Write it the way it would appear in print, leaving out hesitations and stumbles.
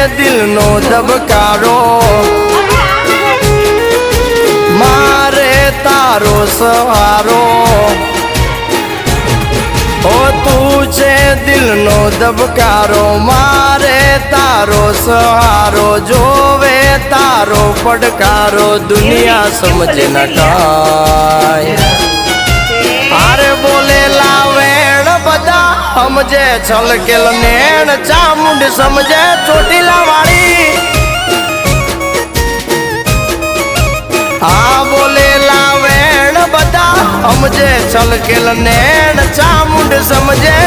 દિલનો ધબકારો મારે તારો સહારો ઓ તું છે દિલનો ધબકારો મારે તારો સહારો જોવે તારો પડકારો દુનિયા સમજે ન કાંઈ હારે બોલેલા વેણ બધા સમજે છલકેલ નેણ ચામુંડ સમજે ચોટીલા વાળી આ બોલેલા વેણ બધા સમજે છલકેલ નેણ ચામુંડ સમજે